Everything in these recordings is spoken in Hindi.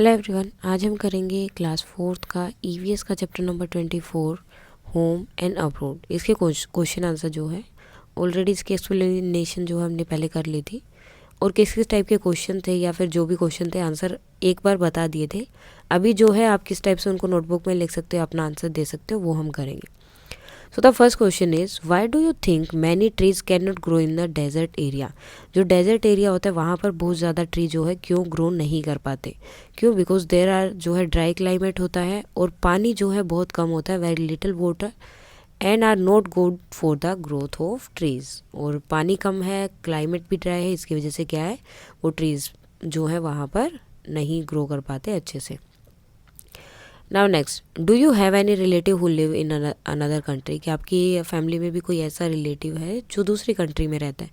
हेलो एवरीवन, आज हम करेंगे क्लास फोर्थ का ईवीएस का chapter number 24 home and abroad. इसके क्वेश्चन आंसर जो है ऑलरेडी इसकी एक्सप्लेनेशन जो है हमने पहले कर ली थी और किस किस टाइप के क्वेश्चन थे या फिर जो भी क्वेश्चन थे आंसर एक बार बता दिए थे। अभी जो है आप किस टाइप से उनको नोटबुक में लिख सकते हो, अपना आंसर दे सकते हो, वो हम करेंगे। So the first question is why do you think many trees can not grow in the desert area. जो डेजर्ट एरिया होता है वहाँ पर बहुत ज़्यादा ट्री जो है क्यों ग्रो नहीं कर पाते? क्यों? बिकॉज देर आर जो है ड्राई क्लाइमेट होता है और पानी जो है बहुत कम होता है, very little water and are not good for the growth of trees. और पानी कम है, क्लाइमेट भी ड्राई है, इसकी वजह से क्या है वो ट्रीज जो है वहाँ पर नहीं ग्रो कर पाते अच्छे से। Now next, do you have any relative who live in another country. कि आपकी फैमिली में भी कोई ऐसा रिलेटिव है जो दूसरी कंट्री में रहता है?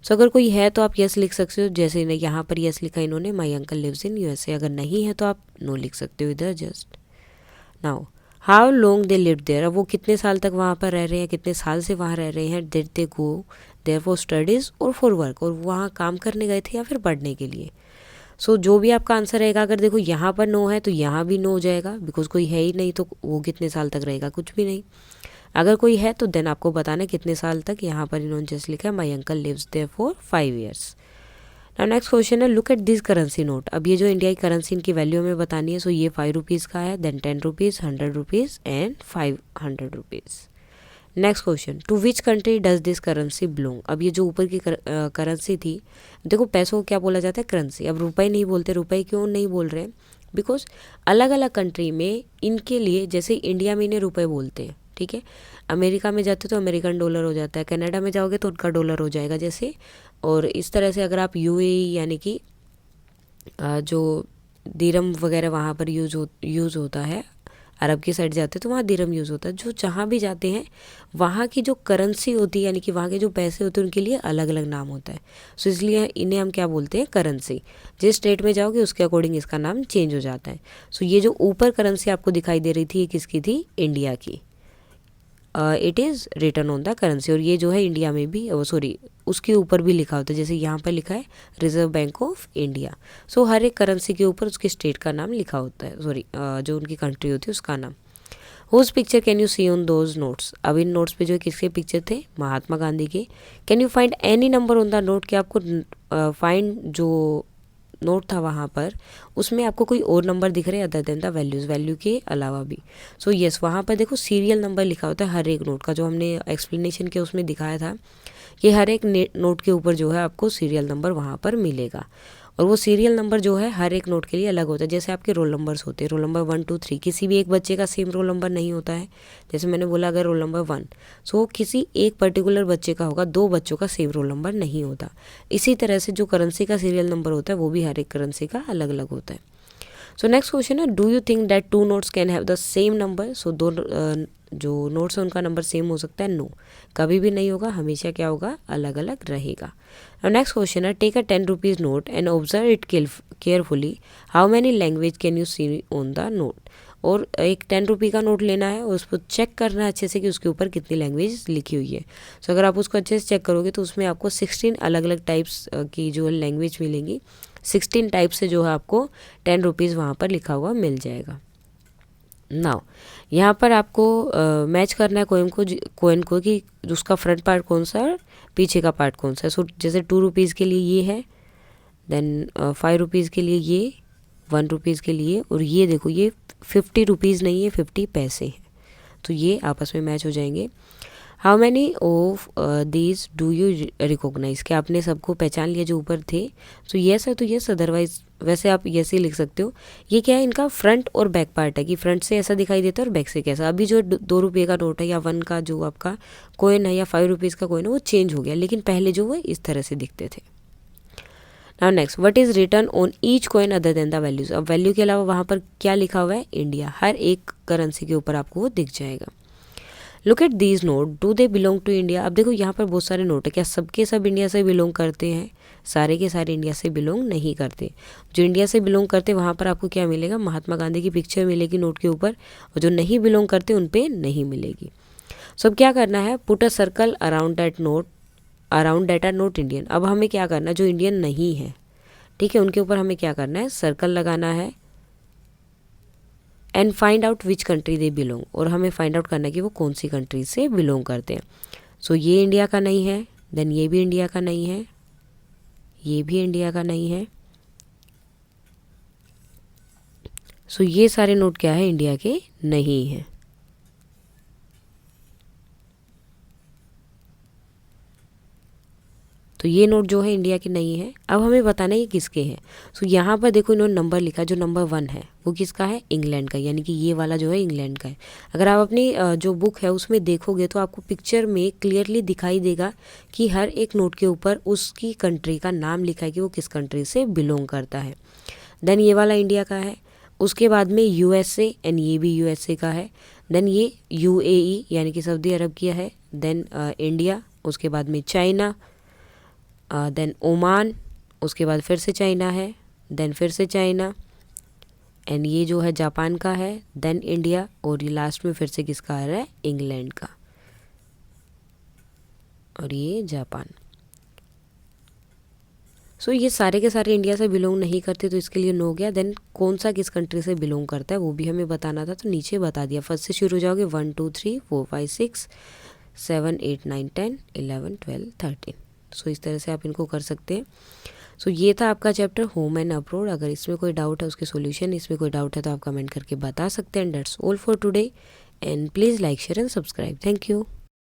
सो अगर कोई है तो आप यस लिख सकते हो, जैसे यहाँ पर यस लिखा इन्होंने, my uncle lives in USA. अगर नहीं है तो आप नो लिख सकते हो इधर just. Now how long they live there. अब वो कितने साल तक वहाँ पर रह रहे हैं, कितने साल से वहाँ रह रहे हैं। Did they go there for studies और फॉर वर्क, और वहाँ काम करने गए थे या फिर पढ़ने के लिए। सो जो भी आपका आंसर रहेगा, अगर देखो यहाँ पर नो है तो यहाँ भी नो हो जाएगा, बिकॉज कोई है ही नहीं तो वो कितने साल तक रहेगा, कुछ भी नहीं। अगर कोई है तो देन आपको बताना कितने साल तक। यहाँ पर इन्होंने जस्ट लिखा है my uncle lives there for 5 years। Now next question है look at this currency note. अब ये जो इंडिया की करेंसी इनकी वैल्यू हमें बतानी है। सो ये 5 रुपीज़ का है, then 10 rupees, 100 rupees and 500 rupees. Next question, to which country does this currency belong. अब ये जो ऊपर की करेंसी थी, देखो पैसों को क्या बोला जाता है, करेंसी। अब रुपए नहीं बोलते, रुपए क्यों नहीं बोल रहे हैं? बिकॉज अलग अलग कंट्री में इनके लिए, जैसे इंडिया में इन्हें रुपए बोलते हैं, ठीक है। अमेरिका में जाते तो अमेरिकन डॉलर हो जाता है, कनाडा में जाओगे तो उनका डॉलर हो जाएगा जैसे। और इस तरह से अगर आप यूएई यानी कि जो दिरम वगैरह वहाँ पर यूज़ होता है, अरब की साइड जाते हैं तो वहाँ दिरहम यूज़ होता है। जो जहाँ भी जाते हैं वहाँ की जो करेंसी होती है यानी कि वहाँ के जो पैसे होते हैं उनके लिए अलग अलग नाम होता है। सो इसलिए इन्हें हम क्या बोलते हैं, करेंसी। जिस स्टेट में जाओगे उसके अकॉर्डिंग इसका नाम चेंज हो जाता है। सो ये जो ऊपर करेंसी आपको दिखाई दे रही थी ये किसकी थी? इंडिया की। It is return on the currency. और ये जो है इंडिया में भी सॉरी उसके ऊपर भी लिखा होता है, जैसे यहाँ पर लिखा है रिजर्व बैंक ऑफ इंडिया। सो हर एक करेंसी के ऊपर उसके स्टेट का नाम लिखा होता है, सॉरी जो उनकी कंट्री होती है उसका नाम। Whose picture can you see on those notes. अब इन नोट्स पे जो है किसके पिक्चर थे? महात्मा गांधी के। Can you find any number on the note. कि आपको फाइंड जो नोट था वहाँ पर उसमें आपको कोई और नंबर दिख रहे हैं other than the values, value के अलावा भी। सो यस वहाँ पर देखो सीरियल नंबर लिखा होता है हर एक नोट का, जो हमने एक्सप्लेनेशन के उसमें दिखाया था। ये हर एक नोट के ऊपर जो है आपको सीरियल नंबर वहाँ पर मिलेगा। और वो सीरियल नंबर जो है हर एक नोट के लिए अलग होता है। जैसे आपके रोल नंबर्स होते हैं, रोल नंबर 1 2 3, किसी भी एक बच्चे का सेम रोल नंबर नहीं होता है। जैसे मैंने बोला अगर रोल नंबर 1, सो किसी एक पर्टिकुलर बच्चे का होगा, 2 बच्चों का सेम रोल नंबर नहीं होता। इसी तरह से जो करेंसी का सीरियल नंबर होता है वो भी हर एक करेंसी का अलग अलग होता है। सो नेक्स्ट क्वेश्चन है do you think that 2 notes can have the same number. So दो जो नोट्स है उनका नंबर सेम हो सकता है? नो, कभी भी नहीं होगा, हमेशा क्या होगा, अलग अलग रहेगा। नेक्स्ट क्वेश्चन है take a 10 rupees note and observe it carefully, how many language can you see on the note. और एक 10 रुपये का नोट लेना है और उसको चेक करना है अच्छे से कि उसके ऊपर कितनी लैंग्वेज लिखी हुई है। सो अगर आप उसको अच्छे से चेक करोगे तो उसमें आपको 16 अलग अलग टाइप्स की जो लैंग्वेज मिलेंगी। 16 टाइप से जो है आपको 10 रुपीज़ वहाँ पर लिखा हुआ मिल जाएगा। नाउ यहाँ पर आपको मैच करना है कोइन को कि उसका फ्रंट पार्ट कौन सा है, पीछे का पार्ट कौन सा है। सो जैसे 2 रुपीज़ के लिए ये है, देन 5 रुपीज़ के लिए ये, 1 रुपीज़ के लिए, और ये देखो ये 50 रुपीज़ नहीं है, 50 पैसे हैं। तो ये आपस में मैच हो जाएंगे। How many of these do you recognise. कि आपने सबको पहचान लिया जो ऊपर थे। सो येस है तो येस, अदरवाइज वैसे आप येस ही लिख सकते हो। ये क्या है, इनका फ्रंट और बैक पार्ट है कि फ्रंट से ऐसा दिखाई देता है और बैक से कैसा। अभी जो 2 रुपये का नोट है या 1 का जो आपका कॉइन है या 5 रुपीज़ का कॉइन है वो चेंज हो गया, लेकिन पहले जो वो इस तरह से दिखते थे। Now next, what is return on each coin other than the values. अब वैल्यू के अलावा वहाँ पर क्या लिखा हुआ है? इंडिया। हर एक करेंसी के ऊपर आपको वो दिख जाएगा। Look at these note, do they belong to India. अब देखो यहाँ पर बहुत सारे नोट है, क्या सबके सब इंडिया से बिलोंग करते हैं? सारे के सारे इंडिया से बिलोंग नहीं करते। जो इंडिया से बिलोंग करते वहाँ पर आपको क्या मिलेगा? महात्मा गांधी की पिक्चर मिलेगी नोट के ऊपर, और जो नहीं बिलोंग करते उन पर नहीं मिलेगी। सो अब क्या करना है, put a circle around that note, around that are not Indian. अब हमें क्या करना है, जो इंडियन नहीं है, ठीक है, उनके ऊपर हमें क्या करना है, सर्कल लगाना है। And find out which country they belong, और हमें फाइंड आउट करना है कि वो कौन सी कंट्री से बिलोंग करते हैं। सो ये इंडिया का नहीं है, देन ये भी इंडिया का नहीं है, ये भी इंडिया का नहीं है। सो ये सारे नोट क्या है, इंडिया के नहीं हैं। तो ये नोट जो है इंडिया के नहीं है। अब हमें बताना है ये किसके हैं। सो यहाँ पर देखो इन्होंने नंबर लिखा, जो नंबर 1 है वो किसका है, इंग्लैंड का, यानी कि ये वाला जो है इंग्लैंड का है। अगर आप अपनी जो बुक है उसमें देखोगे तो आपको पिक्चर में क्लियरली दिखाई देगा कि हर एक नोट के ऊपर उसकी कंट्री का नाम लिखा है कि वो किस कंट्री से बिलोंग करता है। देन ये वाला इंडिया का है, उसके बाद में यूएसए, एंड ये भी यूएसए का है। देन ये यूएई यानी कि सऊदी अरब किया है। देन इंडिया, उसके बाद में चाइना, देन ओमान, उसके बाद फिर से चाइना है, देन फिर से चाइना, एंड ये जो है जापान का है, देन इंडिया, और ये लास्ट में फिर से किसका आ रहा है, इंग्लैंड का, और ये जापान। सो ये सारे के सारे इंडिया से बिलोंग नहीं करते, तो इसके लिए नो हो गया। देन कौन सा किस कंट्री से बिलोंग करता है वो भी हमें बताना था, तो नीचे बता दिया। फर्स्ट से शुरू हो जाओगे, 1 2 3 4 5 6 7 8 9 10 11 12 13। सो इस तरह से आप इनको कर सकते हैं। सो ये था आपका चैप्टर होम एंड अब्रॉड। अगर इसमें कोई डाउट है उसके सॉल्यूशन, इसमें कोई डाउट है तो आप कमेंट करके बता सकते हैं। That's all for today, and please like share and subscribe. Thank you.